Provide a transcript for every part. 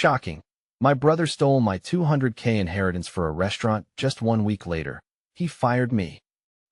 Shocking. My brother stole my $200K inheritance for a restaurant just 1 week later. He fired me.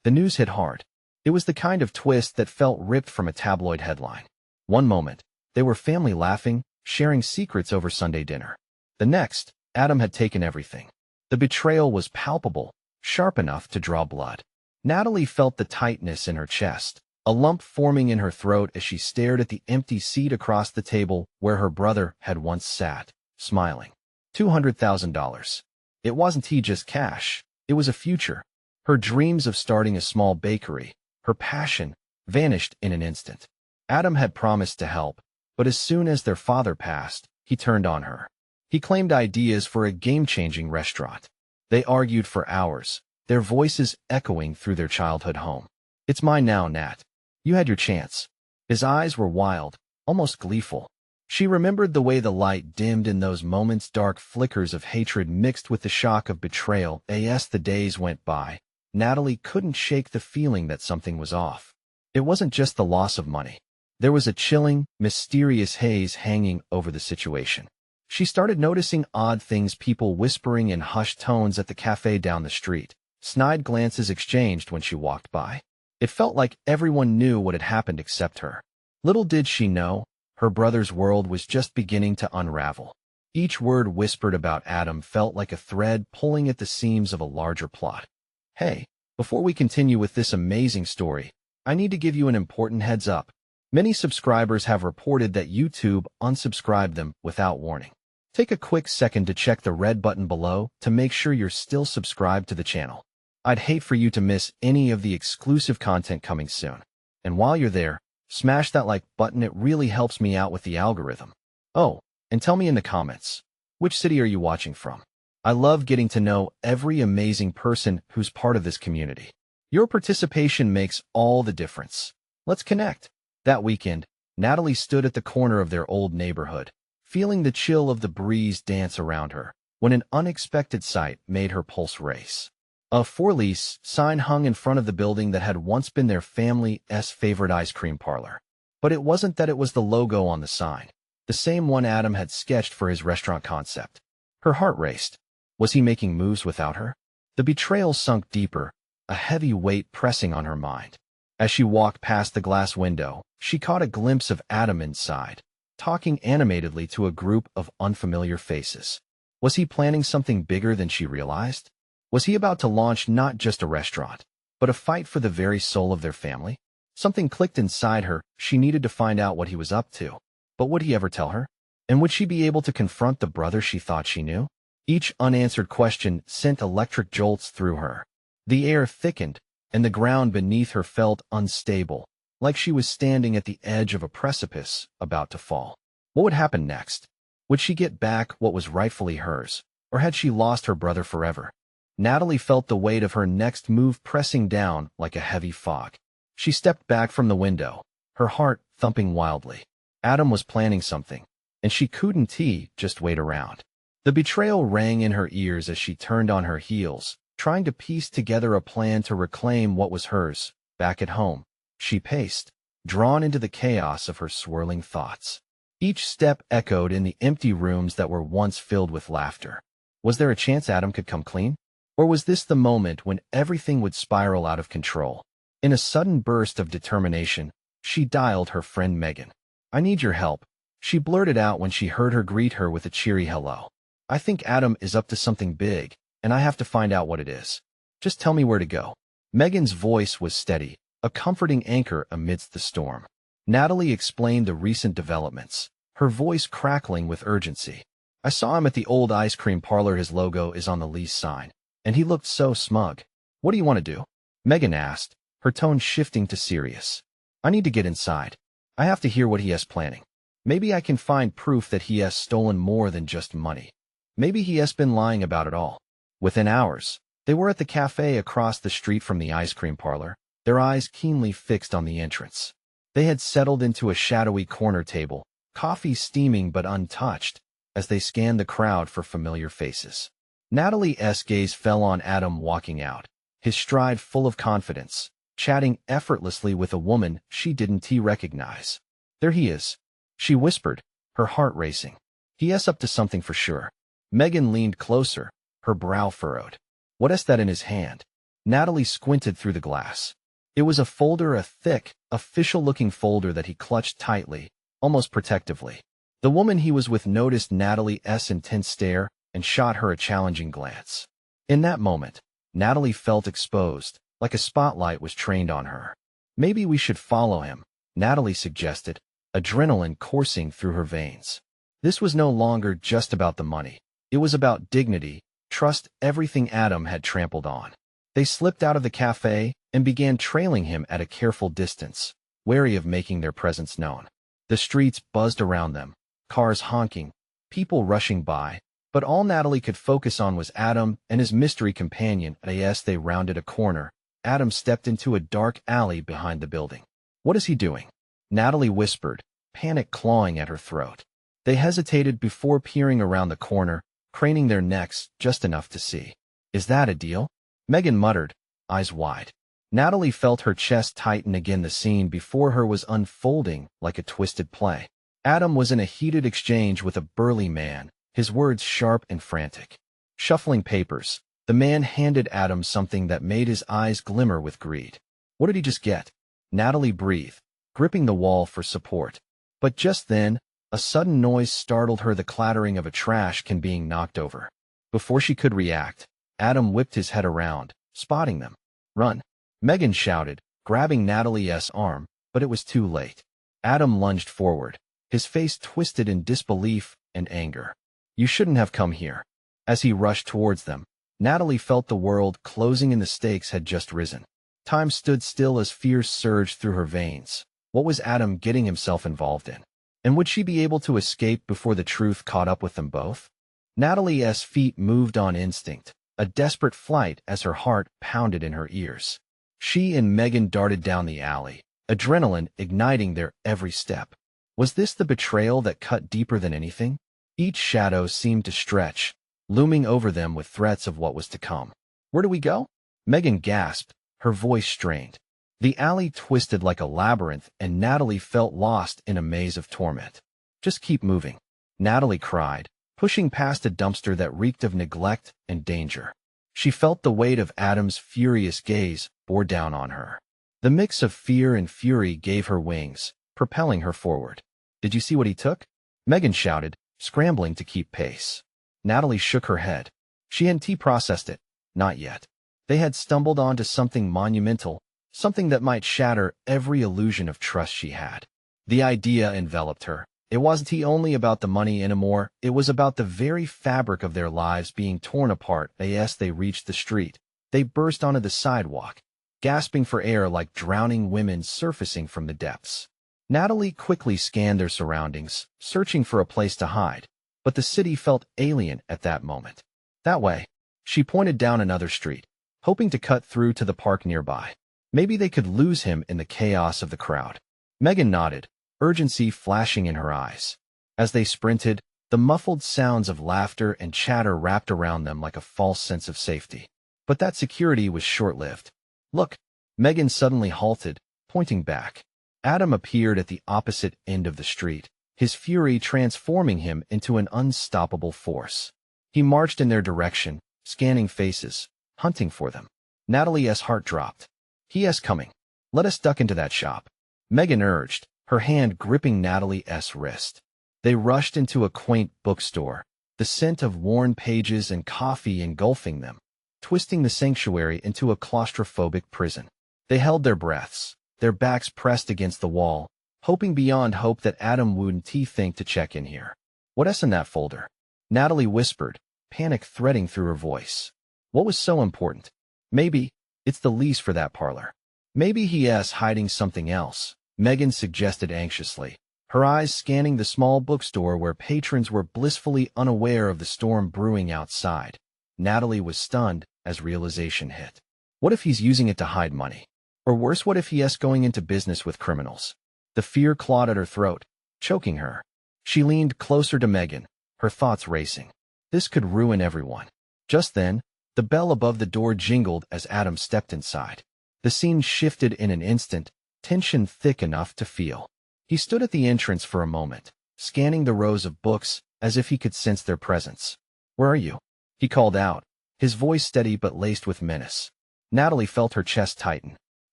The news hit hard. It was the kind of twist that felt ripped from a tabloid headline. One moment, they were family laughing, sharing secrets over Sunday dinner. The next, Adam had taken everything. The betrayal was palpable, sharp enough to draw blood. Natalie felt the tightness in her chest, a lump forming in her throat as she stared at the empty seat across the table where her brother had once sat, smiling. $200,000. It wasn't just cash, it was a future. Her dreams of starting a small bakery, her passion, vanished in an instant. Adam had promised to help, but as soon as their father passed, he turned on her. He claimed ideas for a game-changing restaurant. They argued for hours, their voices echoing through their childhood home. It's mine now, Nat. You had your chance. His eyes were wild, almost gleeful. She remembered the way the light dimmed in those moments, dark flickers of hatred mixed with the shock of betrayal. As the days went by, Natalie couldn't shake the feeling that something was off. It wasn't just the loss of money. There was a chilling, mysterious haze hanging over the situation. She started noticing odd things, people whispering in hushed tones at the cafe down the street, snide glances exchanged when she walked by. It felt like everyone knew what had happened except her. Little did she know, her brother's world was just beginning to unravel. Each word whispered about Adam felt like a thread pulling at the seams of a larger plot. Hey, before we continue with this amazing story, I need to give you an important heads up. Many subscribers have reported that YouTube unsubscribed them without warning. Take a quick second to check the red button below to make sure you're still subscribed to the channel. I'd hate for you to miss any of the exclusive content coming soon. And while you're there, smash that like button, it really helps me out with the algorithm. Oh, and tell me in the comments, which city are you watching from? I love getting to know every amazing person who's part of this community. Your participation makes all the difference. Let's connect. That weekend, Natalie stood at the corner of their old neighborhood, feeling the chill of the breeze dance around her, when an unexpected sight made her pulse race. A for-lease sign hung in front of the building that had once been their family's favorite ice cream parlor. But it wasn't that, it was the logo on the sign, the same one Adam had sketched for his restaurant concept. Her heart raced. Was he making moves without her? The betrayal sunk deeper, a heavy weight pressing on her mind. As she walked past the glass window, she caught a glimpse of Adam inside, talking animatedly to a group of unfamiliar faces. Was he planning something bigger than she realized? Was he about to launch not just a restaurant, but a fight for the very soul of their family? Something clicked inside her. She needed to find out what he was up to. But would he ever tell her? And would she be able to confront the brother she thought she knew? Each unanswered question sent electric jolts through her. The air thickened, and the ground beneath her felt unstable, like she was standing at the edge of a precipice about to fall. What would happen next? Would she get back what was rightfully hers, or had she lost her brother forever? Natalie felt the weight of her next move pressing down like a heavy fog. She stepped back from the window, her heart thumping wildly. Adam was planning something, and she couldn't just wait around. The betrayal rang in her ears as she turned on her heels, trying to piece together a plan to reclaim what was hers. Back at home, she paced, drawn into the chaos of her swirling thoughts. Each step echoed in the empty rooms that were once filled with laughter. Was there a chance Adam could come clean? Or was this the moment when everything would spiral out of control? In a sudden burst of determination, she dialed her friend Megan. "I need your help," she blurted out when she heard her greet her with a cheery hello. "I think Adam is up to something big, and I have to find out what it is. Just tell me where to go." Megan's voice was steady, a comforting anchor amidst the storm. Natalie explained the recent developments, her voice crackling with urgency. "I saw him at the old ice cream parlor. His logo is on the lease sign, and he looked so smug." "What do you want to do?" Megan asked, her tone shifting to serious. "I need to get inside. I have to hear what he is planning. Maybe I can find proof that he has stolen more than just money. Maybe he has been lying about it all." Within hours, they were at the cafe across the street from the ice cream parlor, their eyes keenly fixed on the entrance. They had settled into a shadowy corner table, coffee steaming but untouched, as they scanned the crowd for familiar faces. Natalie's gaze fell on Adam walking out, his stride full of confidence, chatting effortlessly with a woman she didn't recognize. "There he is," she whispered, her heart racing. He up to something for sure. Megan leaned closer, her brow furrowed. What's that in his hand? Natalie squinted through the glass. It was a folder, a thick, official-looking folder that he clutched tightly, almost protectively. The woman he was with noticed Natalie's intense stare and shot her a challenging glance. In that moment, Natalie felt exposed, like a spotlight was trained on her. Maybe we should follow him, Natalie suggested, adrenaline coursing through her veins. This was no longer just about the money. It was about dignity, trust, everything Adam had trampled on. They slipped out of the cafe and began trailing him at a careful distance, wary of making their presence known. The streets buzzed around them, cars honking, people rushing by, but all Natalie could focus on was Adam and his mystery companion. As they rounded a corner, Adam stepped into a dark alley behind the building. What is he doing? Natalie whispered, panic clawing at her throat. They hesitated before peering around the corner, craning their necks just enough to see. Is that a deal? Megan muttered, eyes wide. Natalie felt her chest tighten again. The scene before her was unfolding like a twisted play. Adam was in a heated exchange with a burly man, his words sharp and frantic. Shuffling papers, the man handed Adam something that made his eyes glimmer with greed. What did he just get? Natalie breathed, gripping the wall for support. But just then, a sudden noise startled her, the clattering of a trash can being knocked over. Before she could react, Adam whipped his head around, spotting them. Run! Megan shouted, grabbing Natalie's arm, but it was too late. Adam lunged forward, his face twisted in disbelief and anger. You shouldn't have come here. As he rushed towards them, Natalie felt the world closing in. The stakes had just risen. Time stood still as fear surged through her veins. What was Adam getting himself involved in? And would she be able to escape before the truth caught up with them both? Natalie's feet moved on instinct, a desperate flight as her heart pounded in her ears. She and Megan darted down the alley, adrenaline igniting their every step. Was this the betrayal that cut deeper than anything? Each shadow seemed to stretch, looming over them with threats of what was to come. Where do we go? Megan gasped, her voice strained. The alley twisted like a labyrinth, and Natalie felt lost in a maze of torment. Just keep moving, Natalie cried, pushing past a dumpster that reeked of neglect and danger. She felt the weight of Adam's furious gaze bore down on her. The mix of fear and fury gave her wings, propelling her forward. Did you see what he took? Megan shouted, scrambling to keep pace. Natalie shook her head. She hadn't processed it. Not yet. They had stumbled onto something monumental, something that might shatter every illusion of trust she had. The idea enveloped her. It wasn't only about the money anymore, it was about the very fabric of their lives being torn apart. As they reached the street, they burst onto the sidewalk, gasping for air like drowning women surfacing from the depths. Natalie quickly scanned their surroundings, searching for a place to hide, but the city felt alien at that moment. That way, she pointed down another street, hoping to cut through to the park nearby. Maybe they could lose him in the chaos of the crowd. Megan nodded, urgency flashing in her eyes. As they sprinted, the muffled sounds of laughter and chatter wrapped around them like a false sense of safety. But that security was short-lived. Look! Megan suddenly halted, pointing back. Adam appeared at the opposite end of the street, his fury transforming him into an unstoppable force. He marched in their direction, scanning faces, hunting for them. Natalie's heart dropped. He's coming. Let us duck into that shop, Megan urged, her hand gripping Natalie's wrist. They rushed into a quaint bookstore, the scent of worn pages and coffee engulfing them, twisting the sanctuary into a claustrophobic prison. They held their breaths, their backs pressed against the wall, hoping beyond hope that Adam wouldn't think to check in here. What's in that folder? Natalie whispered, panic threading through her voice. What was so important? Maybe it's the lease for that parlor. Maybe he's hiding something else, Megan suggested anxiously, her eyes scanning the small bookstore where patrons were blissfully unaware of the storm brewing outside. Natalie was stunned as realization hit. What if he's using it to hide money? Or worse, what if he's going into business with criminals? The fear clawed at her throat, choking her. She leaned closer to Megan, her thoughts racing. This could ruin everyone. Just then, the bell above the door jingled as Adam stepped inside. The scene shifted in an instant, tension thick enough to feel. He stood at the entrance for a moment, scanning the rows of books, as if he could sense their presence. "Where are you?" he called out, his voice steady but laced with menace. Natalie felt her chest tighten.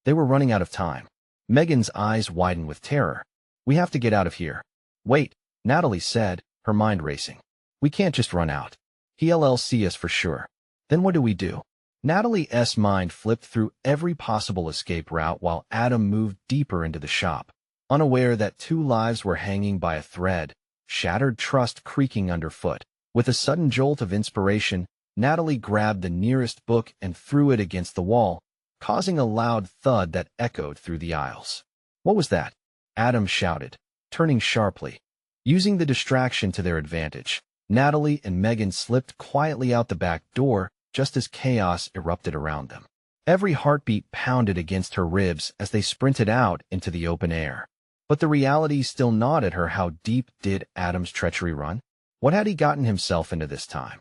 They were running out of time. Megan's eyes widened with terror. "We have to get out of here." "Wait," Natalie said, her mind racing. "We can't just run out. He'll see us for sure. Then what do we do?" Natalie's mind flipped through every possible escape route while Adam moved deeper into the shop, unaware that 2 lives were hanging by a thread, shattered trust creaking underfoot. With a sudden jolt of inspiration, Natalie grabbed the nearest book and threw it against the wall, causing a loud thud that echoed through the aisles. "What was that?" Adam shouted, turning sharply. Using the distraction to their advantage, Natalie and Megan slipped quietly out the back door just as chaos erupted around them. Every heartbeat pounded against her ribs as they sprinted out into the open air. But the reality still gnawed at her. How deep did Adam's treachery run? What had he gotten himself into this time?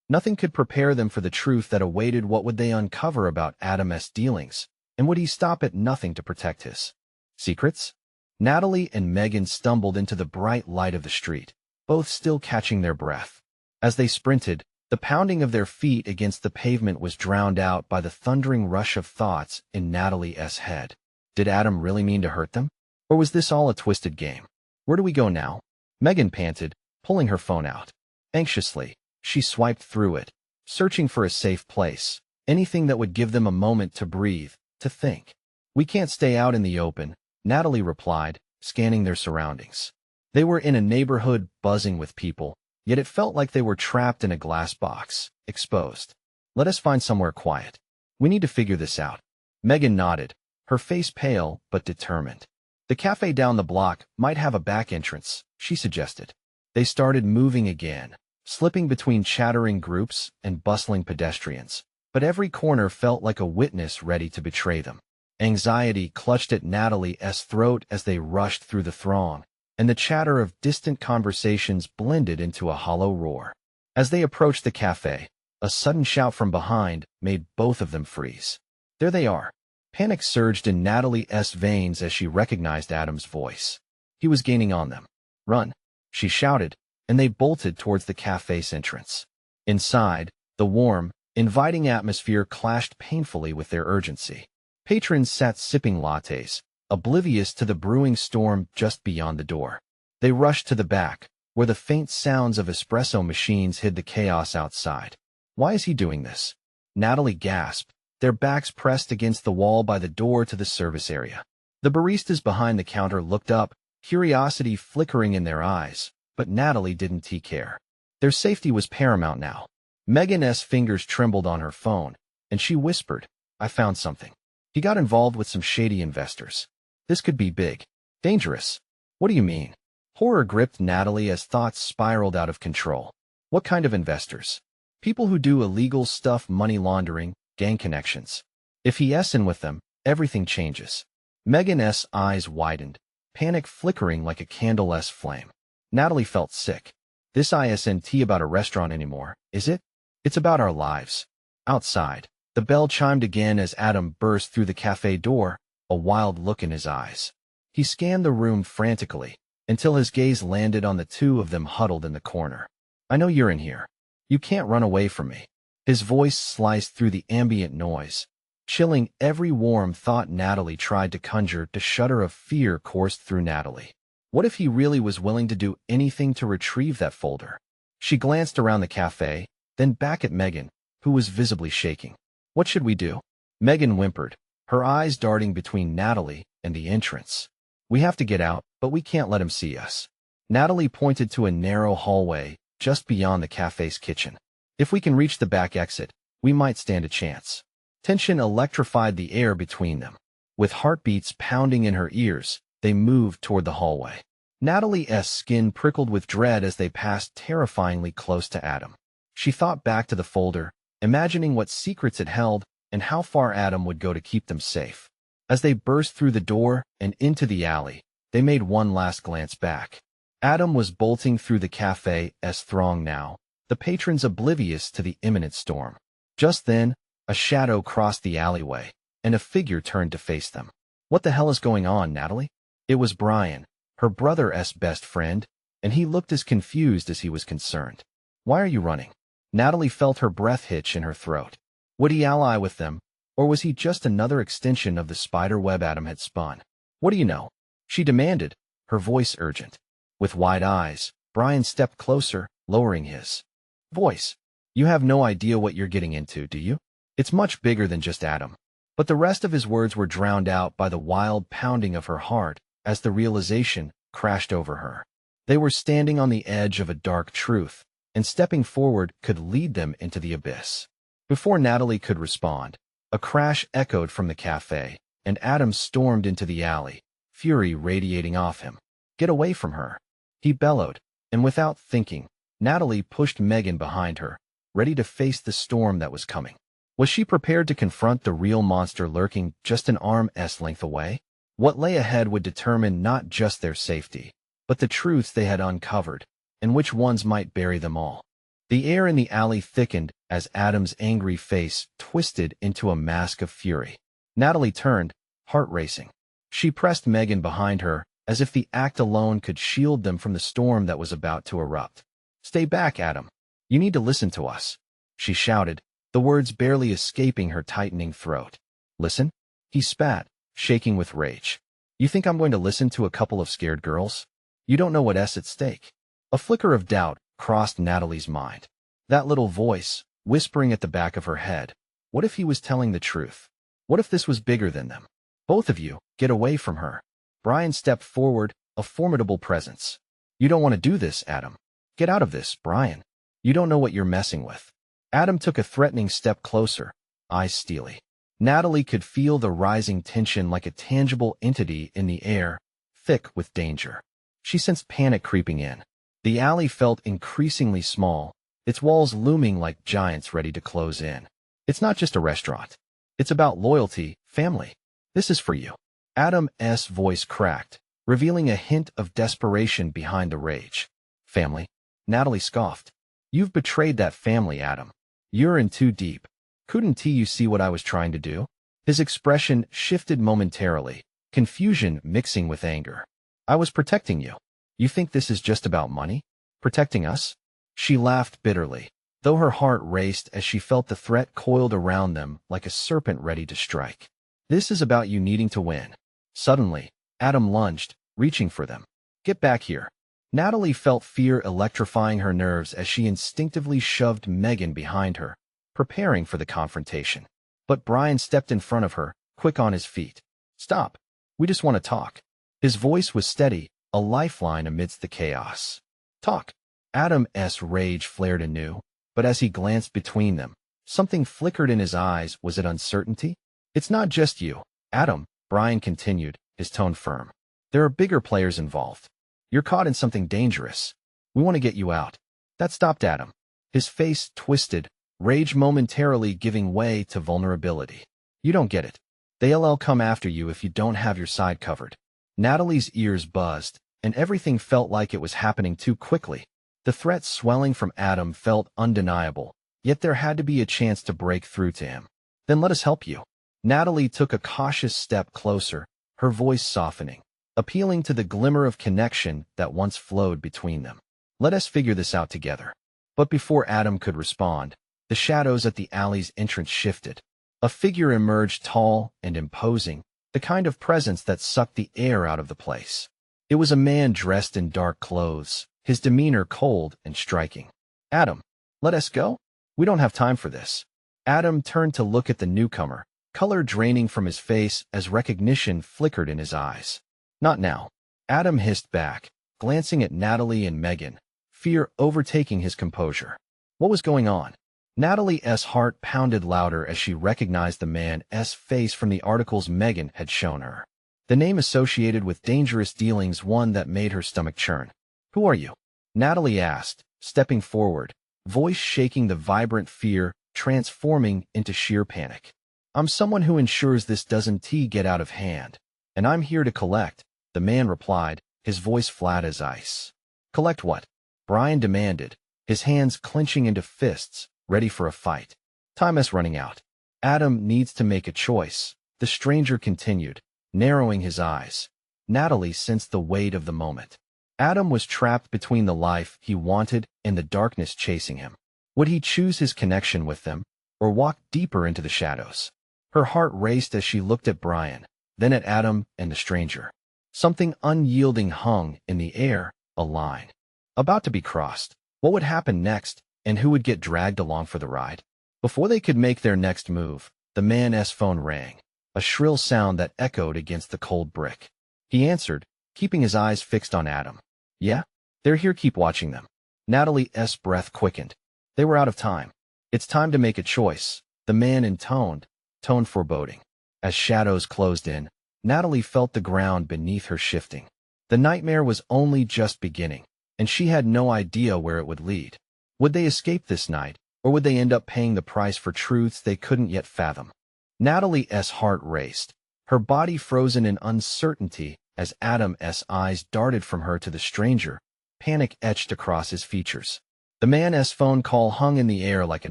Nothing could prepare them for the truth that awaited. What would they uncover about Adam's dealings, and would he stop at nothing to protect his secrets? Natalie and Megan stumbled into the bright light of the street, both still catching their breath. As they sprinted, the pounding of their feet against the pavement was drowned out by the thundering rush of thoughts in Natalie's head. Did Adam really mean to hurt them? Or was this all a twisted game? "Where do we go now?" Megan panted, pulling her phone out. Anxiously, she swiped through it, searching for a safe place, anything that would give them a moment to breathe, to think. "We can't stay out in the open," Natalie replied, scanning their surroundings. They were in a neighborhood buzzing with people, yet it felt like they were trapped in a glass box, exposed. "Let us find somewhere quiet. We need to figure this out." Megan nodded, her face pale but determined. "The cafe down the block might have a back entrance," she suggested. They started moving again, slipping between chattering groups and bustling pedestrians, but every corner felt like a witness ready to betray them. Anxiety clutched at Natalie's throat as they rushed through the throng, and the chatter of distant conversations blended into a hollow roar. As they approached the cafe, a sudden shout from behind made both of them freeze. There they are. Panic surged in Natalie's veins as she recognized Adam's voice. He was gaining on them. "Run," she shouted, and they bolted towards the cafe's entrance. Inside, the warm, inviting atmosphere clashed painfully with their urgency. Patrons sat sipping lattes, oblivious to the brewing storm just beyond the door. They rushed to the back, where the faint sounds of espresso machines hid the chaos outside. "Why is he doing this?" Natalie gasped, their backs pressed against the wall by the door to the service area. The baristas behind the counter looked up, curiosity flickering in their eyes, but Natalie didn't care. Their safety was paramount now. Megan's fingers trembled on her phone, and she whispered, "I found something. He got involved with some shady investors. This could be big. Dangerous." "What do you mean?" Horror gripped Natalie as thoughts spiraled out of control. "What kind of investors?" "People who do illegal stuff, money laundering, gang connections. If he's in with them, everything changes." Megan's eyes widened, panic flickering like a candle's flame. Natalie felt sick. "This isn't about a restaurant anymore, is it? It's about our lives." Outside, the bell chimed again as Adam burst through the cafe door, a wild look in his eyes. He scanned the room frantically, until his gaze landed on the 2 of them huddled in the corner. "I know you're in here. You can't run away from me." His voice sliced through the ambient noise, chilling every warm thought Natalie tried to conjure. A shudder of fear coursed through Natalie. What if he really was willing to do anything to retrieve that folder? She glanced around the cafe, then back at Megan, who was visibly shaking. "What should we do?" Megan whimpered, her eyes darting between Natalie and the entrance. "We have to get out, but we can't let him see us." Natalie pointed to a narrow hallway just beyond the cafe's kitchen. "If we can reach the back exit, we might stand a chance." Tension electrified the air between them. With heartbeats pounding in her ears, they moved toward the hallway. Natalie's skin prickled with dread as they passed terrifyingly close to Adam. She thought back to the folder, imagining what secrets it held and how far Adam would go to keep them safe. As they burst through the door and into the alley, they made one last glance back. Adam was bolting through the cafe's throng now, the patrons oblivious to the imminent storm. Just then, a shadow crossed the alleyway, and a figure turned to face them. "What the hell is going on, Natalie?" It was Brian, her brother's best friend, and he looked as confused as he was concerned. Why are you running? Natalie felt her breath hitch in her throat. Would he ally with them, or was he just another extension of the spider web Adam had spun? What do you know? She demanded, her voice urgent. With wide eyes, Brian stepped closer, lowering his voice. You have no idea what you're getting into, do you? It's much bigger than just Adam. But the rest of his words were drowned out by the wild pounding of her heart as the realization crashed over her. They were standing on the edge of a dark truth, and stepping forward could lead them into the abyss. Before Natalie could respond, a crash echoed from the cafe, and Adam stormed into the alley, fury radiating off him. Get away from her, he bellowed, and without thinking, Natalie pushed Megan behind her, ready to face the storm that was coming. Was she prepared to confront the real monster lurking just an arm's length away? What lay ahead would determine not just their safety, but the truths they had uncovered, and which ones might bury them all. The air in the alley thickened as Adam's angry face twisted into a mask of fury. Natalie turned, heart racing. She pressed Megan behind her, as if the act alone could shield them from the storm that was about to erupt. Stay back, Adam. You need to listen to us, she shouted, the words barely escaping her tightening throat. Listen? He spat, shaking with rage. You think I'm going to listen to a couple of scared girls? You don't know what's at stake. A flicker of doubt crossed Natalie's mind. That little voice, whispering at the back of her head. What if he was telling the truth? What if this was bigger than them? Both of you, get away from her. Brian stepped forward, a formidable presence. You don't want to do this, Adam. Get out of this, Brian. You don't know what you're messing with. Adam took a threatening step closer, eyes steely. Natalie could feel the rising tension like a tangible entity in the air, thick with danger. She sensed panic creeping in. The alley felt increasingly small, its walls looming like giants ready to close in. It's not just a restaurant. It's about loyalty, family. This is for you. Adam's voice cracked, revealing a hint of desperation behind the rage. Family? Natalie scoffed. You've betrayed that family, Adam. You're in too deep. Couldn't you see what I was trying to do? His expression shifted momentarily, confusion mixing with anger. I was protecting you. You think this is just about money? Protecting us? She laughed bitterly, though her heart raced as she felt the threat coiled around them like a serpent ready to strike. This is about you needing to win. Suddenly, Adam lunged, reaching for them. Get back here. Natalie felt fear electrifying her nerves as she instinctively shoved Megan behind her, preparing for the confrontation. But Brian stepped in front of her, quick on his feet. Stop. We just want to talk. His voice was steady, a lifeline amidst the chaos. Talk. Adam's rage flared anew, but as he glanced between them, something flickered in his eyes. Was it uncertainty? It's not just you, Adam, Brian continued, his tone firm. There are bigger players involved. You're caught in something dangerous. We want to get you out. That stopped Adam. His face twisted, rage momentarily giving way to vulnerability. You don't get it. They'll come after you if you don't have your side covered. Natalie's ears buzzed, and everything felt like it was happening too quickly. The threat swelling from Adam felt undeniable, yet there had to be a chance to break through to him. Then let us help you. Natalie took a cautious step closer, her voice softening, appealing to the glimmer of connection that once flowed between them. Let us figure this out together. But before Adam could respond, the shadows at the alley's entrance shifted. A figure emerged, tall and imposing, the kind of presence that sucked the air out of the place. It was a man dressed in dark clothes, his demeanor cold and striking. Adam, let us go? We don't have time for this. Adam turned to look at the newcomer, color draining from his face as recognition flickered in his eyes. Not now. Adam hissed back, glancing at Natalie and Megan, fear overtaking his composure. What was going on? Natalie's heart pounded louder as she recognized the man's face from the articles Megan had shown her. The name associated with dangerous dealings, one that made her stomach churn. Who are you? Natalie asked, stepping forward, voice shaking, the vibrant fear transforming into sheer panic. I'm someone who ensures this doesn't get out of hand, and I'm here to collect, the man replied, his voice flat as ice. Collect what? Brian demanded, his hands clenching into fists, ready for a fight. Time is running out. Adam needs to make a choice, the stranger continued, narrowing his eyes. Natalie sensed the weight of the moment. Adam was trapped between the life he wanted and the darkness chasing him. Would he choose his connection with them, or walk deeper into the shadows? Her heart raced as she looked at Brian, then at Adam and the stranger. Something unyielding hung in the air, a line. About to be crossed. What would happen next, and who would get dragged along for the ride? Before they could make their next move, the man's phone rang, a shrill sound that echoed against the cold brick. He answered, keeping his eyes fixed on Adam. Yeah? They're here, keep watching them. Natalie's breath quickened. They were out of time. It's time to make a choice, the man intoned, tone foreboding. As shadows closed in, Natalie felt the ground beneath her shifting. The nightmare was only just beginning, and she had no idea where it would lead. Would they escape this night, or would they end up paying the price for truths they couldn't yet fathom? Natalie's heart raced, her body frozen in uncertainty as Adam's eyes darted from her to the stranger, panic etched across his features. The man's phone call hung in the air like a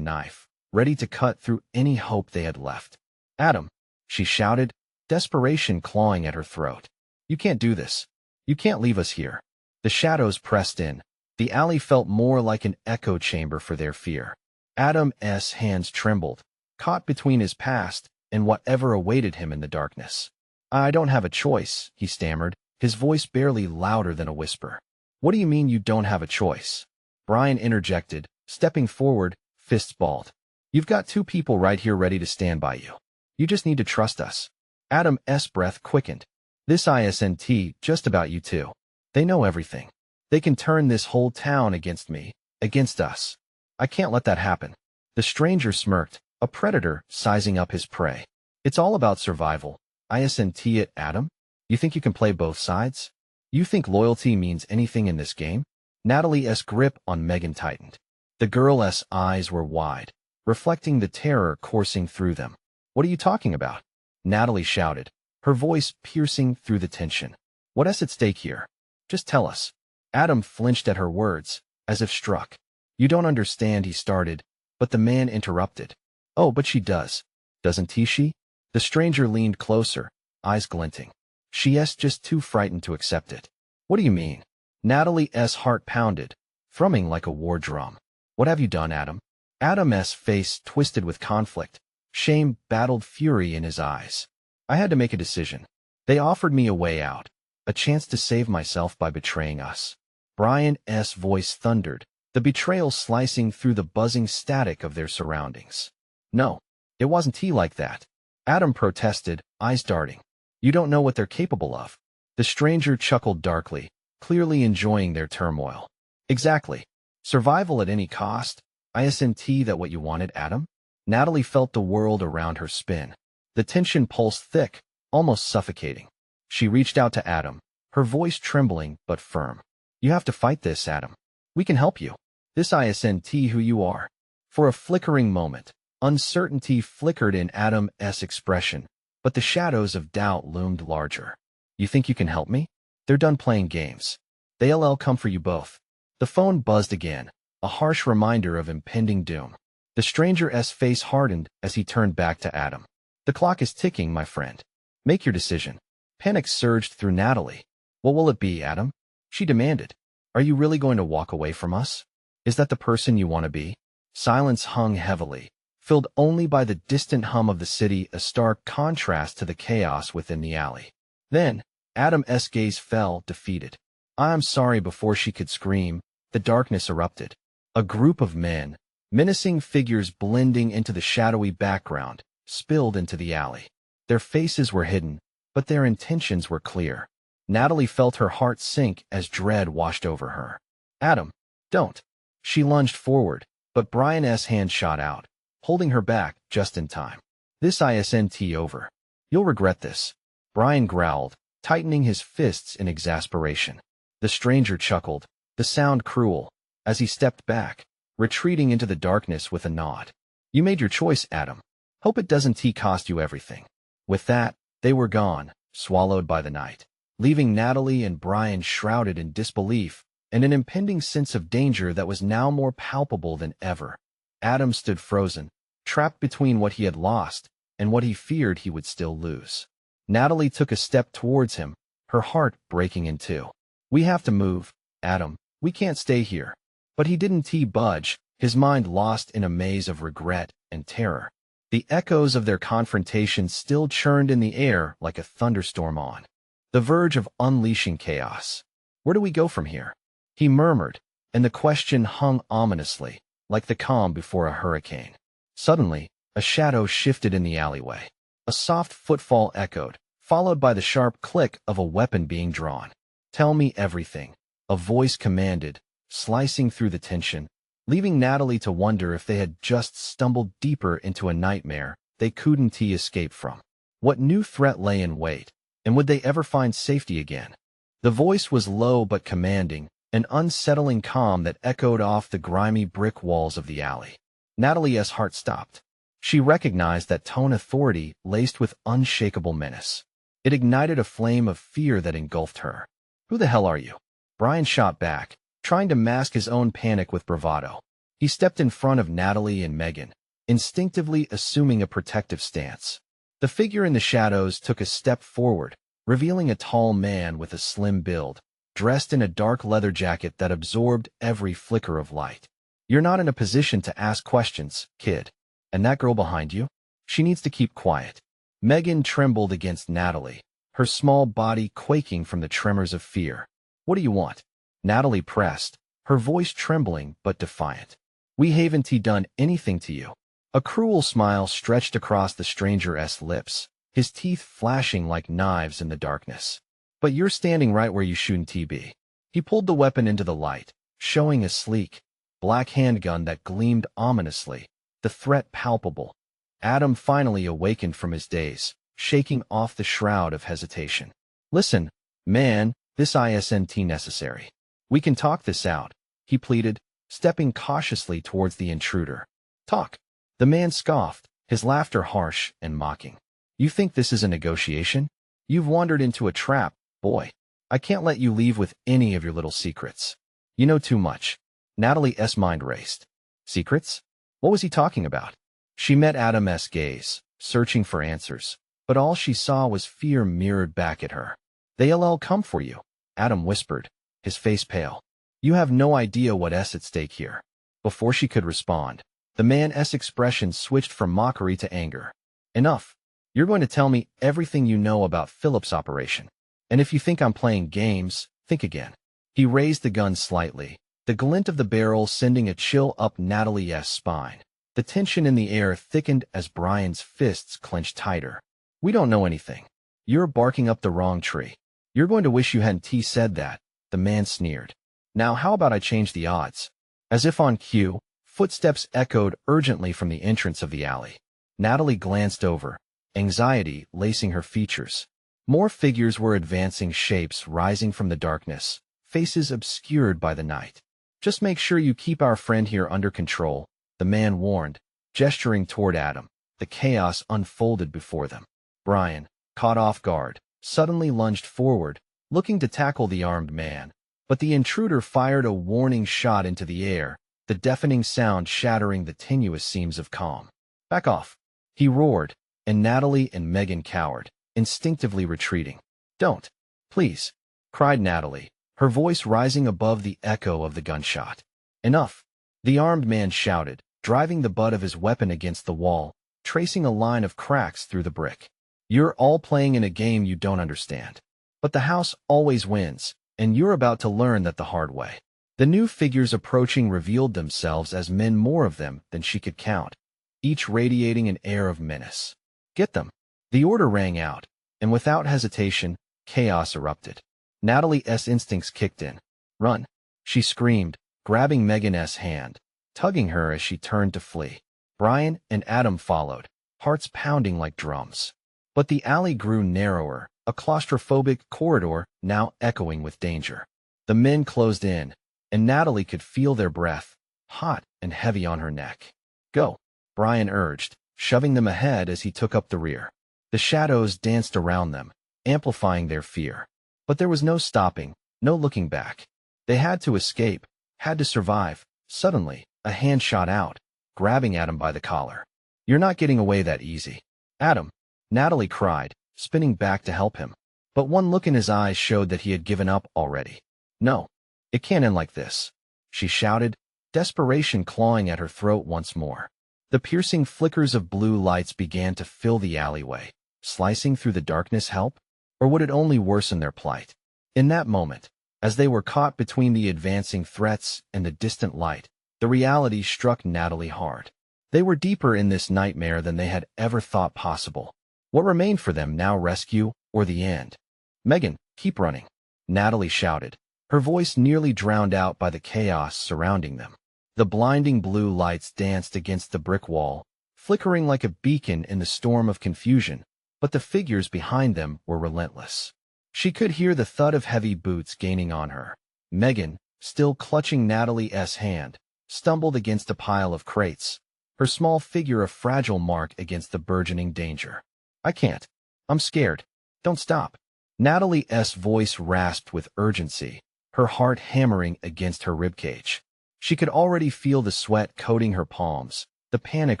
knife, ready to cut through any hope they had left. Adam, she shouted, desperation clawing at her throat. You can't do this. You can't leave us here. The shadows pressed in. The alley felt more like an echo chamber for their fear. Adam's hands trembled, caught between his past and whatever awaited him in the darkness. I don't have a choice, he stammered, his voice barely louder than a whisper. What do you mean you don't have a choice? Brian interjected, stepping forward, fists balled. You've got two people right here ready to stand by you. You just need to trust us. Adam's breath quickened. This isn't just about you two. They know everything. They can turn this whole town against me, against us. I can't let that happen. The stranger smirked, a predator sizing up his prey. It's all about survival. Isn't it, Adam? You think you can play both sides? You think loyalty means anything in this game? Natalie's grip on Megan tightened. The girl's eyes were wide, reflecting the terror coursing through them. What are you talking about? Natalie shouted, her voice piercing through the tension. What's at stake here? Just tell us. Adam flinched at her words, as if struck. You don't understand, he started, but the man interrupted. Oh, but she does. Doesn't she? The stranger leaned closer, eyes glinting. She's just too frightened to accept it. What do you mean? Natalie's heart pounded, thrumming like a war drum. What have you done, Adam? Adam's face twisted with conflict. Shame battled fury in his eyes. I had to make a decision. They offered me a way out, a chance to save myself by betraying us. Brian's voice thundered, the betrayal slicing through the buzzing static of their surroundings. No, it wasn't like that. Adam protested, eyes darting. You don't know what they're capable of. The stranger chuckled darkly, clearly enjoying their turmoil. Exactly. Survival at any cost. Isn't that what you wanted, Adam? Natalie felt the world around her spin. The tension pulsed thick, almost suffocating. She reached out to Adam, her voice trembling but firm. You have to fight this, Adam. We can help you. This isn't who you are. For a flickering moment, uncertainty flickered in Adam's expression, but the shadows of doubt loomed larger. You think you can help me? They're done playing games. They'll come for you both. The phone buzzed again, a harsh reminder of impending doom. The stranger's face hardened as he turned back to Adam. The clock is ticking, my friend. Make your decision. Panic surged through Natalie. What will it be, Adam? She demanded. Are you really going to walk away from us? Is that the person you want to be? Silence hung heavily, filled only by the distant hum of the city, a stark contrast to the chaos within the alley. Then, Adam's gaze fell, defeated. I'm sorry. Before she could scream, the darkness erupted. A group of men, menacing figures blending into the shadowy background, spilled into the alley. Their faces were hidden, but their intentions were clear. Natalie felt her heart sink as dread washed over her. Adam, don't. She lunged forward, but Brian's hand shot out, holding her back just in time. This isn't over. You'll regret this. Brian growled, tightening his fists in exasperation. The stranger chuckled, the sound cruel, as he stepped back, retreating into the darkness with a nod. You made your choice, Adam. Hope it doesn't cost you everything. With that, they were gone, swallowed by the night, leaving Natalie and Brian shrouded in disbelief and an impending sense of danger that was now more palpable than ever. Adam stood frozen, trapped between what he had lost and what he feared he would still lose. Natalie took a step towards him, her heart breaking in two. We have to move, Adam, we can't stay here. But he didn't budge, his mind lost in a maze of regret and terror. The echoes of their confrontation still churned in the air like a thunderstorm on the verge of unleashing chaos. Where do we go from here? He murmured, and the question hung ominously, like the calm before a hurricane. Suddenly, a shadow shifted in the alleyway. A soft footfall echoed, followed by the sharp click of a weapon being drawn. Tell me everything, a voice commanded, slicing through the tension, leaving Natalie to wonder if they had just stumbled deeper into a nightmare they couldn't escape from. What new threat lay in wait, and would they ever find safety again? The voice was low but commanding, an unsettling calm that echoed off the grimy brick walls of the alley. Natalie's heart stopped. She recognized that tone, authority laced with unshakable menace. It ignited a flame of fear that engulfed her. Who the hell are you? Brian shot back, trying to mask his own panic with bravado. He stepped in front of Natalie and Megan, instinctively assuming a protective stance. The figure in the shadows took a step forward, revealing a tall man with a slim build, dressed in a dark leather jacket that absorbed every flicker of light. You're not in a position to ask questions, kid. And that girl behind you? She needs to keep quiet. Megan trembled against Natalie, her small body quaking from the tremors of fear. What do you want? Natalie pressed, her voice trembling but defiant. We haven't done anything to you. A cruel smile stretched across the stranger's lips, his teeth flashing like knives in the darkness. But you're standing right where you shouldn't be. He pulled the weapon into the light, showing a sleek, black handgun that gleamed ominously, the threat palpable. Adam finally awakened from his daze, shaking off the shroud of hesitation. Listen, man, this isn't necessary. We can talk this out, he pleaded, stepping cautiously towards the intruder. Talk. The man scoffed, his laughter harsh and mocking. You think this is a negotiation? You've wandered into a trap, boy. I can't let you leave with any of your little secrets. You know too much. Natalie's mind raced. Secrets? What was he talking about? She met Adam's gaze, searching for answers, but all she saw was fear mirrored back at her. They'll come for you, Adam whispered, his face pale. You have no idea what's at stake here. Before she could respond, the man's expression switched from mockery to anger. Enough. You're going to tell me everything you know about Philip's operation. And if you think I'm playing games, think again. He raised the gun slightly, the glint of the barrel sending a chill up Natalie's spine. The tension in the air thickened as Brian's fists clenched tighter. We don't know anything. You're barking up the wrong tree. You're going to wish you hadn't said that, the man sneered. Now how about I change the odds? As if on cue, footsteps echoed urgently from the entrance of the alley. Natalie glanced over, anxiety lacing her features. More figures were advancing, shapes rising from the darkness, faces obscured by the night. Just make sure you keep our friend here under control, the man warned, gesturing toward Adam. The chaos unfolded before them. Brian, caught off guard, suddenly lunged forward, looking to tackle the armed man. But the intruder fired a warning shot into the air, the deafening sound shattering the tenuous seams of calm. Back off, he roared, and Natalie and Megan cowered, instinctively retreating. Don't, please, cried Natalie, her voice rising above the echo of the gunshot. Enough, the armed man shouted, driving the butt of his weapon against the wall, tracing a line of cracks through the brick. You're all playing in a game you don't understand. But the house always wins, and you're about to learn that the hard way. The new figures approaching revealed themselves as men, more of them than she could count, each radiating an air of menace. Get them. The order rang out, and without hesitation, chaos erupted. Natalie's instincts kicked in. Run, she screamed, grabbing Megan's hand, tugging her as she turned to flee. Brian and Adam followed, hearts pounding like drums. But the alley grew narrower, a claustrophobic corridor now echoing with danger. The men closed in, and Natalie could feel their breath, hot and heavy on her neck. Go, Brian urged, shoving them ahead as he took up the rear. The shadows danced around them, amplifying their fear. But there was no stopping, no looking back. They had to escape, had to survive. Suddenly, a hand shot out, grabbing Adam by the collar. You're not getting away that easy. Adam, Natalie cried, spinning back to help him. But one look in his eyes showed that he had given up already. No. It can't end like this, she shouted, desperation clawing at her throat once more. The piercing flickers of blue lights began to fill the alleyway. Slicing through the darkness help? Or would it only worsen their plight? In that moment, as they were caught between the advancing threats and the distant light, the reality struck Natalie hard. They were deeper in this nightmare than they had ever thought possible. What remained for them now, rescue or the end? Megan, keep running, Natalie shouted, her voice nearly drowned out by the chaos surrounding them. The blinding blue lights danced against the brick wall, flickering like a beacon in the storm of confusion, but the figures behind them were relentless. She could hear the thud of heavy boots gaining on her. Megan, still clutching Natalie's hand, stumbled against a pile of crates, her small figure a fragile mark against the burgeoning danger. I can't. I'm scared. Don't stop. Natalie's voice rasped with urgency, her heart hammering against her ribcage. She could already feel the sweat coating her palms, the panic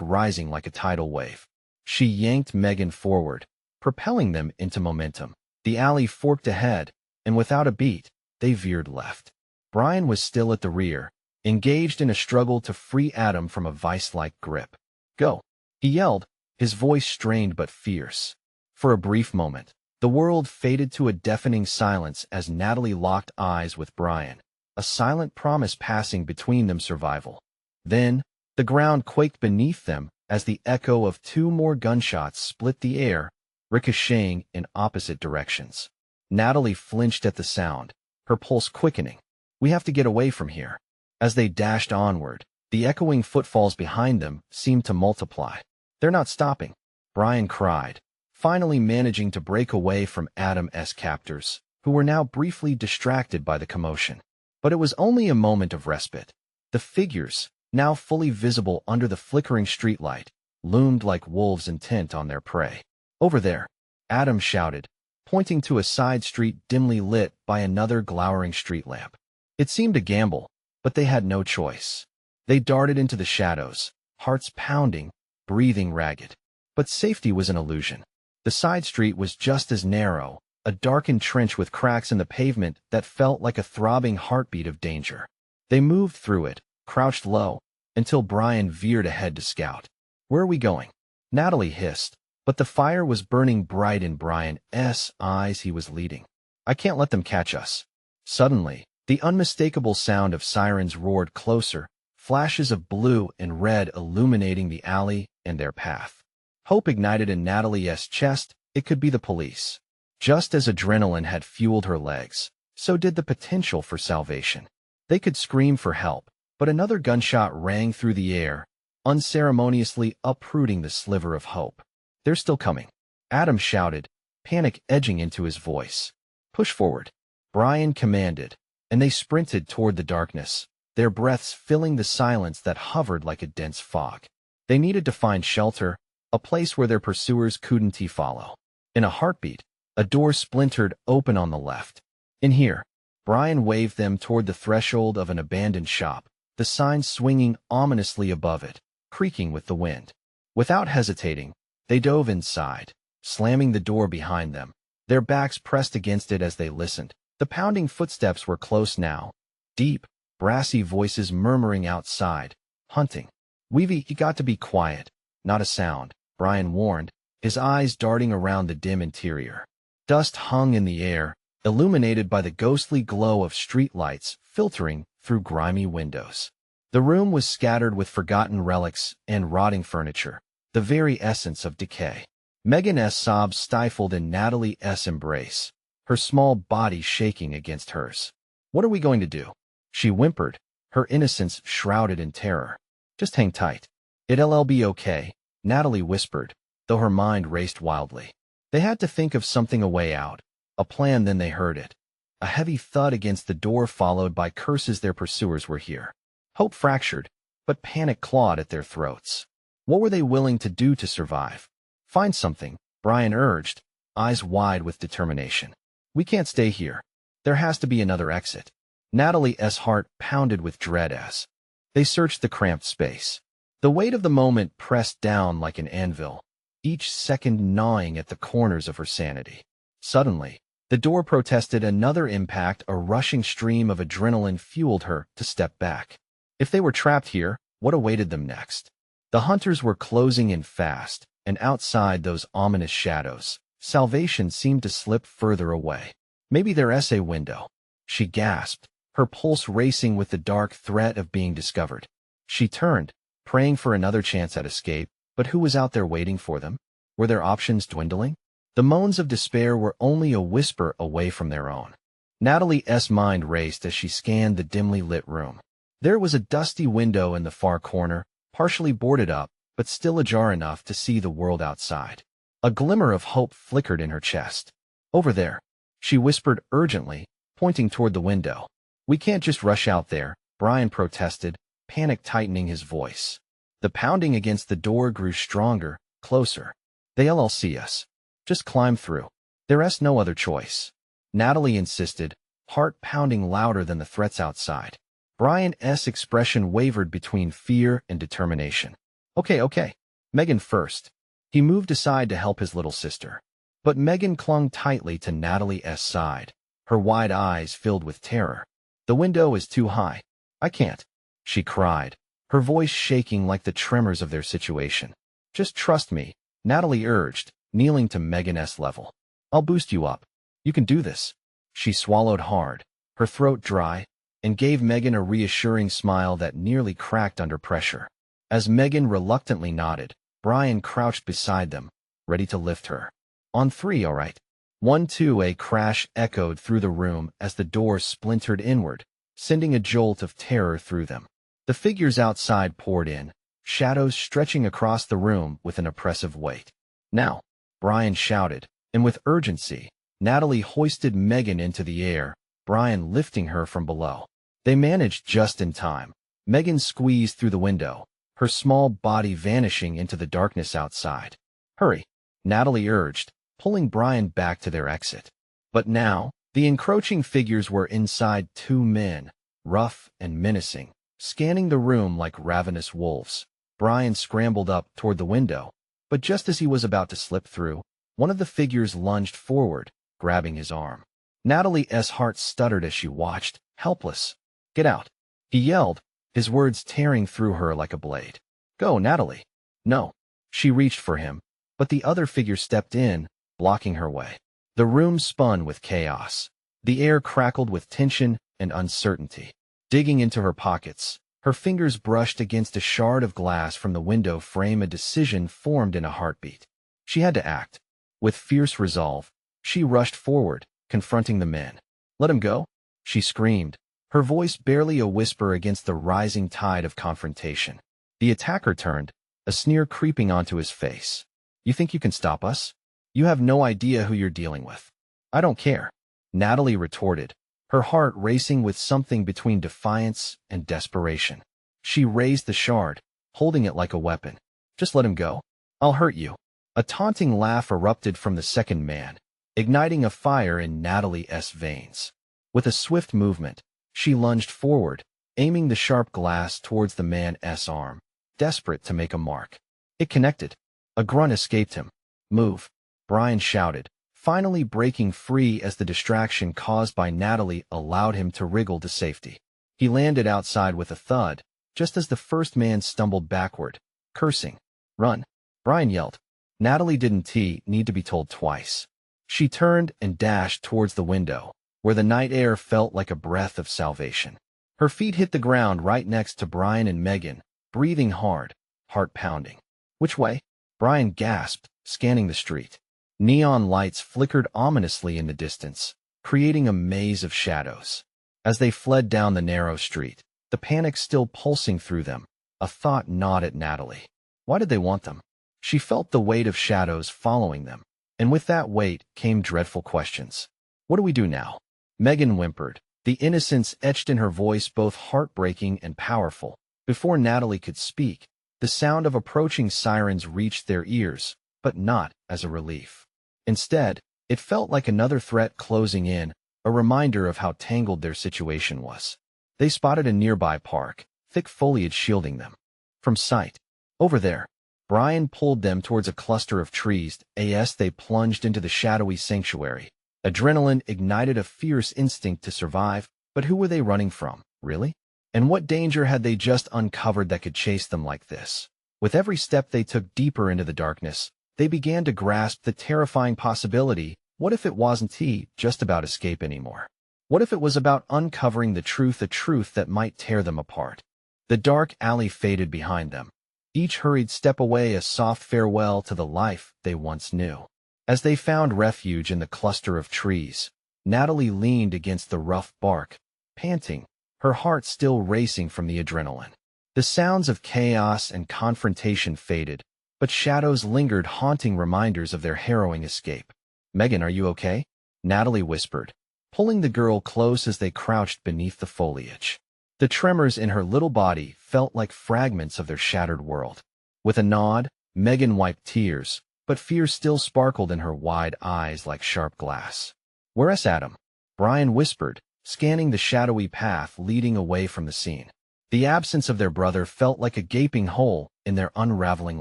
rising like a tidal wave. She yanked Megan forward, propelling them into momentum. The alley forked ahead, and without a beat, they veered left. Brian was still at the rear, engaged in a struggle to free Adam from a vice-like grip. Go, he yelled, his voice strained but fierce. For a brief moment, the world faded to a deafening silence as Natalie locked eyes with Brian, a silent promise passing between them survival. Then, the ground quaked beneath them as the echo of two more gunshots split the air, ricocheting in opposite directions. Natalie flinched at the sound, her pulse quickening. We have to get away from here. As they dashed onward, the echoing footfalls behind them seemed to multiply. They're not stopping, Brian cried, finally managing to break away from Adam's captors, who were now briefly distracted by the commotion. But it was only a moment of respite. The figures, now fully visible under the flickering streetlight, loomed like wolves intent on their prey. Over there, Adam shouted, pointing to a side street dimly lit by another glowering street lamp. It seemed a gamble, but they had no choice. They darted into the shadows, hearts pounding, breathing ragged. But safety was an illusion. The side street was just as narrow, a darkened trench with cracks in the pavement that felt like a throbbing heartbeat of danger. They moved through it, crouched low, until Brian veered ahead to scout. Where are we going? Natalie hissed, but the fire was burning bright in Brian's eyes. He was leading. I can't let them catch us. Suddenly, the unmistakable sound of sirens roared closer, flashes of blue and red illuminating the alley and their path. Hope ignited in Natalie's chest. It could be the police. Just as adrenaline had fueled her legs, so did the potential for salvation. They could scream for help, but another gunshot rang through the air, unceremoniously uprooting the sliver of hope. They're still coming, Adam shouted, panic edging into his voice. Push forward, Brian commanded, and they sprinted toward the darkness, their breaths filling the silence that hovered like a dense fog. They needed to find shelter, a place where their pursuers couldn't follow. In a heartbeat, a door splintered open on the left. In here, Brian waved them toward the threshold of an abandoned shop, the sign swinging ominously above it, creaking with the wind. Without hesitating, they dove inside, slamming the door behind them, their backs pressed against it as they listened. The pounding footsteps were close now, deep, brassy voices murmuring outside, hunting. You got to be quiet, not a sound, Brian warned, his eyes darting around the dim interior. Dust hung in the air, illuminated by the ghostly glow of streetlights filtering through grimy windows. The room was scattered with forgotten relics and rotting furniture, the very essence of decay. Megan's sobs stifled in Natalie's embrace, her small body shaking against hers. What are we going to do? She whimpered, her innocence shrouded in terror. Just hang tight. It'll be okay, Natalie whispered, though her mind raced wildly. They had to think of something a way out, a plan. Then they heard it. A heavy thud against the door followed by curses. Their pursuers were here. Hope fractured, but panic clawed at their throats. What were they willing to do to survive? Find something, Brian urged, eyes wide with determination. We can't stay here. There has to be another exit. Natalie's heart pounded with dread as they searched the cramped space. The weight of the moment pressed down like an anvil, each second gnawing at the corners of her sanity. Suddenly, The door protested another impact. A rushing stream of adrenaline fueled her to step back. If they were trapped here, what awaited them next? The hunters were closing in fast, and outside those ominous shadows, salvation seemed to slip further away. Maybe their essay window. She gasped, her pulse racing with the dark threat of being discovered. She turned, praying for another chance at escape, but who was out there waiting for them? Were their options dwindling? The moans of despair were only a whisper away from their own. Natalie's mind raced as she scanned the dimly lit room. There was a dusty window in the far corner, partially boarded up, but still ajar enough to see the world outside. A glimmer of hope flickered in her chest. Over there, she whispered urgently, pointing toward the window. We can't just rush out there, Brian protested, panic tightening his voice. The pounding against the door grew stronger, closer. They'll see us. Just climb through. There's no other choice. Natalie insisted, heart pounding louder than the threats outside. Brian's expression wavered between fear and determination. Okay. Megan first. He moved aside to help his little sister. But Megan clung tightly to Natalie's side, her wide eyes filled with terror. The window is too high. I can't, she cried, her voice shaking like the tremors of their situation. Just trust me, Natalie urged, kneeling to Megan's level. I'll boost you up. You can do this. She swallowed hard, her throat dry, and gave Megan a reassuring smile that nearly cracked under pressure. As Megan reluctantly nodded, Brian crouched beside them, ready to lift her. On three, all right. 1, 2, a crash echoed through the room as the door splintered inward, sending a jolt of terror through them. The figures outside poured in, shadows stretching across the room with an oppressive weight. Now, Brian shouted, and with urgency, Natalie hoisted Megan into the air, Brian lifting her from below. They managed just in time. Megan squeezed through the window, her small body vanishing into the darkness outside. Hurry, Natalie urged, pulling Brian back to their exit. But now, the encroaching figures were inside 2 men, rough and menacing, scanning the room like ravenous wolves. Brian scrambled up toward the window, but just as he was about to slip through, one of the figures lunged forward, grabbing his arm. Natalie's heart stuttered as she watched, helpless. Get out, he yelled, his words tearing through her like a blade. Go, Natalie. No. She reached for him, but the other figure stepped in, blocking her way. The room spun with chaos. The air crackled with tension and uncertainty. Digging into her pockets, her fingers brushed against a shard of glass from the window frame. A decision formed in a heartbeat. She had to act. With fierce resolve, she rushed forward, confronting the men. Let him go, she screamed, her voice barely a whisper against the rising tide of confrontation. The attacker turned, a sneer creeping onto his face. You think you can stop us? You have no idea who you're dealing with. I don't care, Natalie retorted, her heart racing with something between defiance and desperation. She raised the shard, holding it like a weapon. Just let him go. I'll hurt you. A taunting laugh erupted from the second man, igniting a fire in Natalie's veins. With a swift movement, she lunged forward, aiming the sharp glass towards the man's arm, desperate to make a mark. It connected. A grunt escaped him. Move, Brian shouted, finally breaking free as the distraction caused by Natalie allowed him to wriggle to safety. He landed outside with a thud, just as the first man stumbled backward, cursing. Run, Brian yelled. Natalie didn't need to be told twice. She turned and dashed towards the window, where the night air felt like a breath of salvation. Her feet hit the ground right next to Brian and Megan, breathing hard, heart pounding. Which way? Brian gasped, scanning the street. Neon lights flickered ominously in the distance, creating a maze of shadows. As they fled down the narrow street, the panic still pulsing through them, a thought gnawed at Natalie. Why did they want them? She felt the weight of shadows following them, and with that weight came dreadful questions. What do we do now? Megan whimpered, the innocence etched in her voice both heartbreaking and powerful. Before Natalie could speak, the sound of approaching sirens reached their ears, but not as a relief. Instead, it felt like another threat closing in, a reminder of how tangled their situation was. They spotted a nearby park, thick foliage shielding them from sight. Over there, Brian pulled them towards a cluster of trees as they plunged into the shadowy sanctuary, Adrenaline ignited a fierce instinct to survive, but who were they running from, really? And what danger had they just uncovered that could chase them like this? With every step they took deeper into the darkness, they began to grasp the terrifying possibility: what if it wasn't just about escape anymore? What if it was about uncovering the truth, a truth that might tear them apart? The dark alley faded behind them. Each hurried step away, a soft farewell to the life they once knew. As they found refuge in the cluster of trees, Natalie leaned against the rough bark, panting, her heart still racing from the adrenaline. The sounds of chaos and confrontation faded, but shadows lingered, haunting reminders of their harrowing escape. "Megan, are you okay?" Natalie whispered, pulling the girl close as they crouched beneath the foliage. The tremors in her little body felt like fragments of their shattered world. With a nod, Megan wiped tears, but fear still sparkled in her wide eyes like sharp glass. "Where's Adam?" Brian whispered, scanning the shadowy path leading away from the scene. The absence of their brother felt like a gaping hole in their unraveling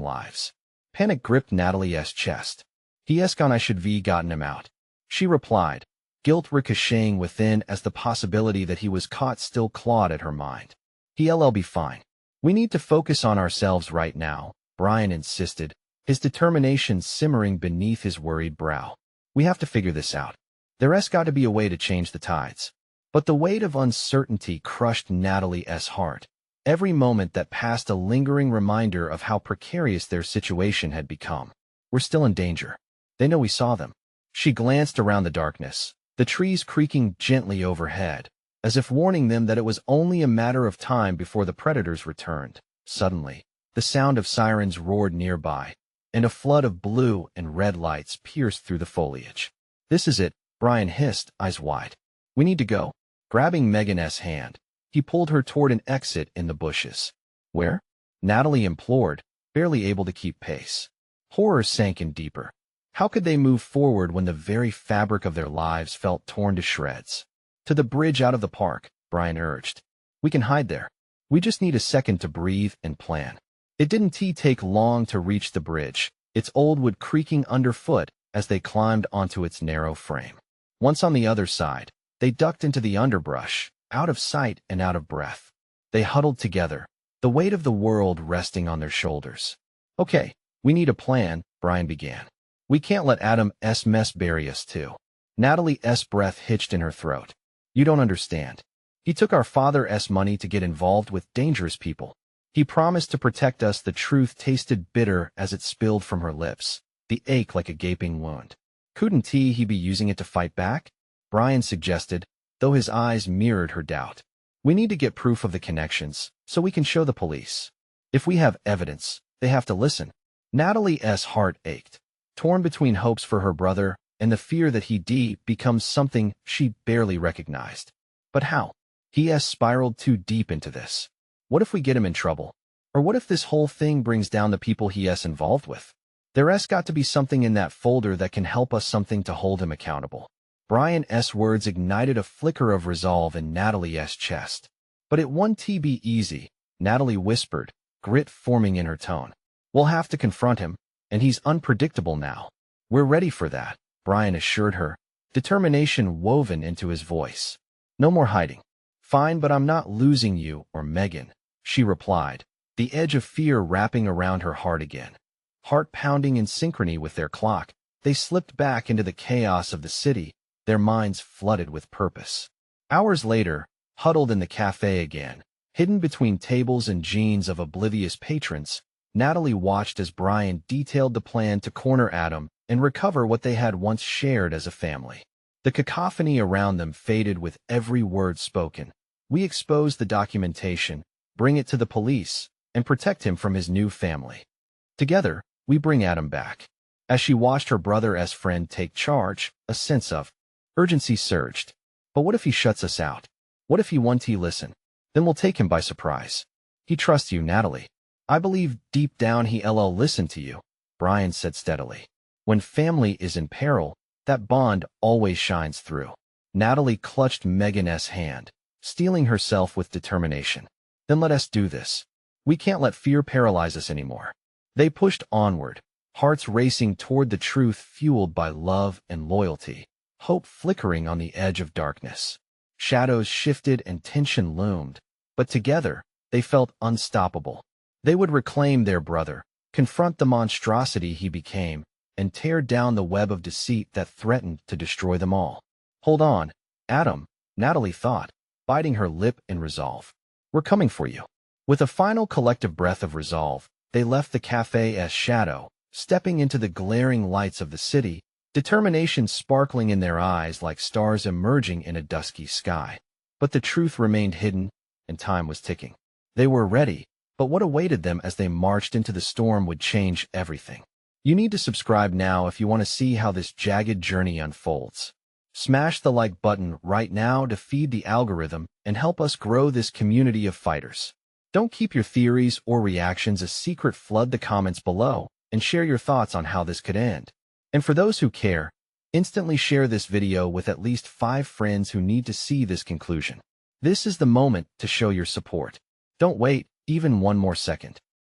lives. Panic gripped Natalie's chest. "He's gone, I should have gotten him out," she replied, guilt ricocheting within as the possibility that he was caught still clawed at her mind. "He'll be fine. We need to focus on ourselves right now," Brian insisted, his determination simmering beneath his worried brow. "We have to figure this out. There's got to be a way to change the tides." But the weight of uncertainty crushed Natalie's heart. Every moment that passed a lingering reminder of how precarious their situation had become. "We're still in danger. They know we saw them." She glanced around the darkness, the trees creaking gently overhead, as if warning them that it was only a matter of time before the predators returned. Suddenly, the sound of sirens roared nearby, and a flood of blue and red lights pierced through the foliage. "This is it," Brian hissed, eyes wide. "We need to go." Grabbing Megan's hand, he pulled her toward an exit in the bushes. "Where?" Natalie implored, barely able to keep pace. Horror sank in deeper. How could they move forward when the very fabric of their lives felt torn to shreds? "To the bridge out of the park," Brian urged. "We can hide there. We just need a second to breathe and plan." It didn't take long to reach the bridge, its old wood creaking underfoot as they climbed onto its narrow frame. Once on the other side, they ducked into the underbrush, out of sight and out of breath. They huddled together, the weight of the world resting on their shoulders. "Okay, we need a plan," Brian began. "We can't let Adam's mess bury us too." Natalie's breath hitched in her throat. "You don't understand. He took our father's money to get involved with dangerous people. He promised to protect us." The truth tasted bitter as it spilled from her lips, the ache like a gaping wound. "Couldn't he be using it to fight back?" Brian suggested, though his eyes mirrored her doubt. "We need to get proof of the connections, so we can show the police. If we have evidence, they have to listen." Natalie's heart ached, torn between hopes for her brother and the fear that he'd become something she barely recognized. But how? He has spiraled too deep into this. What if we get him in trouble? Or what if this whole thing brings down the people he's involved with? There's got to be something in that folder that can help us, something to hold him accountable. Brian's words ignited a flicker of resolve in Natalie's chest. "But it won't be easy," Natalie whispered, grit forming in her tone. "We'll have to confront him, and he's unpredictable now." "We're ready for that," Brian assured her, determination woven into his voice. "No more hiding." "Fine, but I'm not losing you or Megan," she replied, the edge of fear wrapping around her heart again. Heart pounding in synchrony with their clock, they slipped back into the chaos of the city, their minds flooded with purpose. Hours later, huddled in the cafe again, hidden between tables and jeans of oblivious patrons, Natalie watched as Brian detailed the plan to corner Adam and recover what they had once shared as a family. The cacophony around them faded with every word spoken. "We expose the documentation, bring it to the police, and protect him from his new family. Together, we bring Adam back." As she watched her brother's friend take charge, a sense of urgency surged. "But what if he shuts us out? What if he won't listen? Then we'll take him by surprise." "He trusts you, Natalie." "I believe deep down he'll listen to you," Brian said steadily. "When family is in peril, that bond always shines through." Natalie clutched Megan's hand, steeling herself with determination. "Then let us do this. We can't let fear paralyze us anymore." They pushed onward, hearts racing toward the truth fueled by love and loyalty, hope flickering on the edge of darkness. Shadows shifted and tension loomed, but together, they felt unstoppable. They would reclaim their brother, confront the monstrosity he became, and tear down the web of deceit that threatened to destroy them all. Hold on, Adam, Natalie thought, biting her lip in resolve. We're coming for you. With a final collective breath of resolve, they left the cafe as Shadow, stepping into the glaring lights of the city, determination sparkling in their eyes like stars emerging in a dusky sky. But the truth remained hidden, and time was ticking. They were ready, but what awaited them as they marched into the storm would change everything. You need to subscribe now if you want to see how this jagged journey unfolds. Smash the like button right now to feed the algorithm and help us grow this community of fighters. Don't keep your theories or reactions a secret. Flood the comments below and share your thoughts on how this could end. And for those who care, instantly share this video with at least 5 friends who need to see this conclusion. This is the moment to show your support. Don't wait even one more second.